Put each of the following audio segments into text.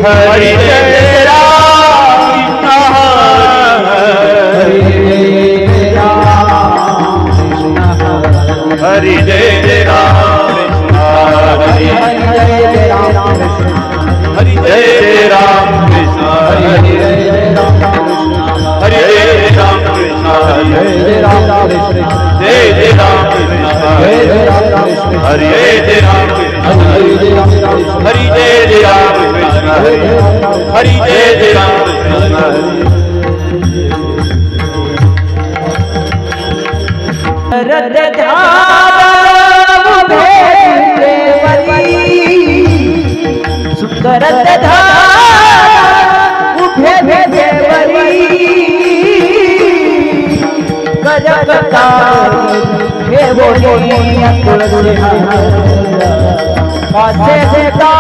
हरि जय राम कृष्ण हरि जय राम हरि जय राम हरि जय राम कृष्ण हरि जय राम कृष्ण जय राम कृष्ण जय जय राम कृष्ण हरि जय राम कृष्ण हरि जय राम कृष्ण हरि जय राम कृष्ण सुंदर उभे देवरी गजगता हे बोलिया तुलसी पासे देता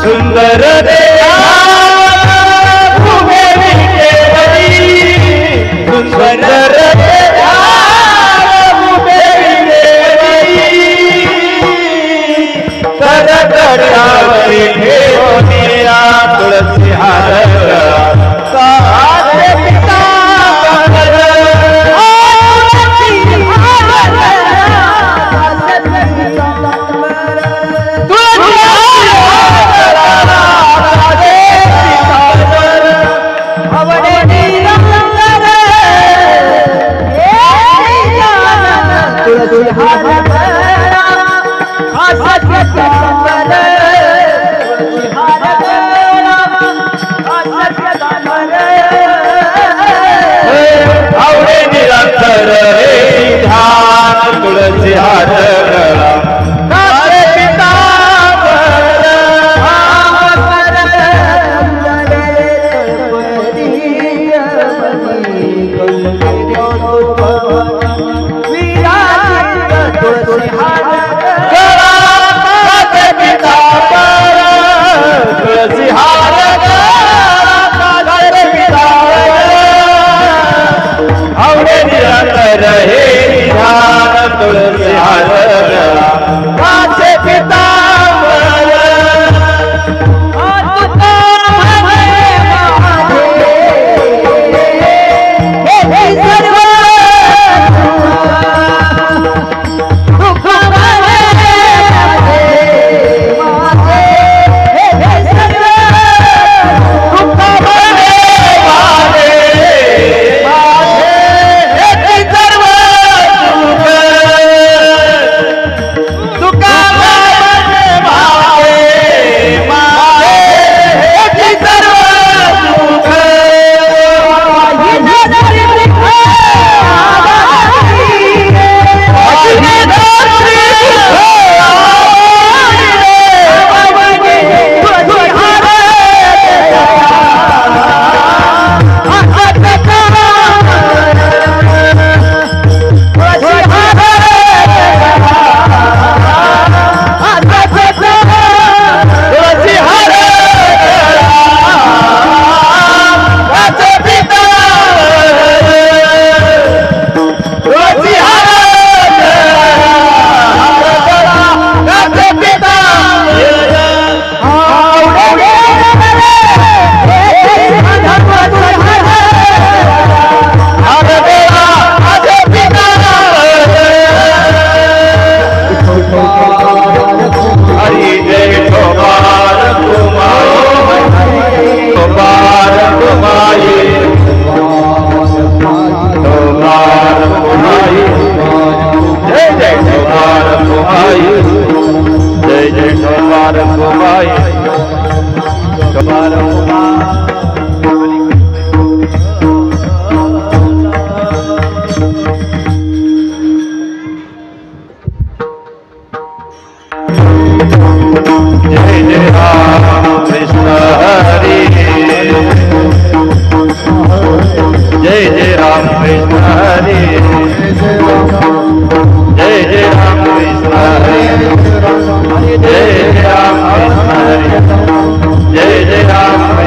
सुंदर उभे देवरी सुंदर तुलसी तुलसी जय जय राम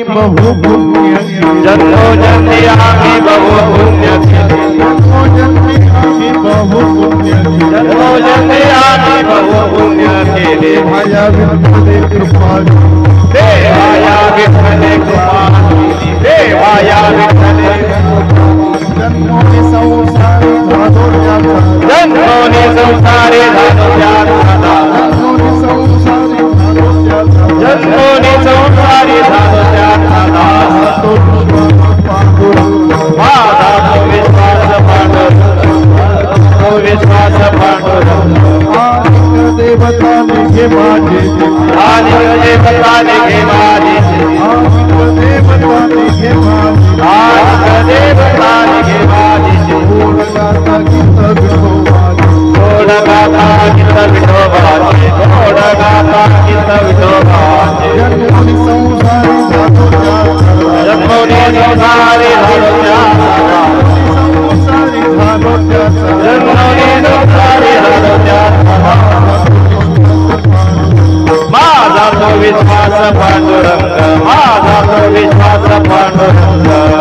बहु पुण्य जन्मोजन्मी आम्ही बहु पुण्य केले जन्मोजन्मी बहु पुण्य जन्मोजन्मी आम्ही बहु पुण्य केले माया विठ्ठले कृपा देवाया विठ्ठले कृपा देवाया विठ्ठले जन्मोनी संसारी झालो त्याचा जन्मोनी संसारी झालो त्याचा जन्मोनी संसारी झालो त्याचा जन्मोनी संसारी झालो त्याचा तो माझा तो विश्वास पांडुरंग विश्वास पांडुरंग आनिक देवता निघे माझे आनिक देवता निघे माझे आनिक देवता निघे माझे आनिक देवता निघे माझे ओढगाता गीत विठोबाचे ओढगाता गीत विठोबाचे ओढगाता गीत विठोबाचे जन्मोनी संसारी झालो त्याचा जन्मोनी संसारी झालो त्याचा संसारी झालो त्याचा जन्मोनी संसारी झालो त्याचा माझा तो विश्वास पांडुरंग माझा तो विश्वास पांडुरंग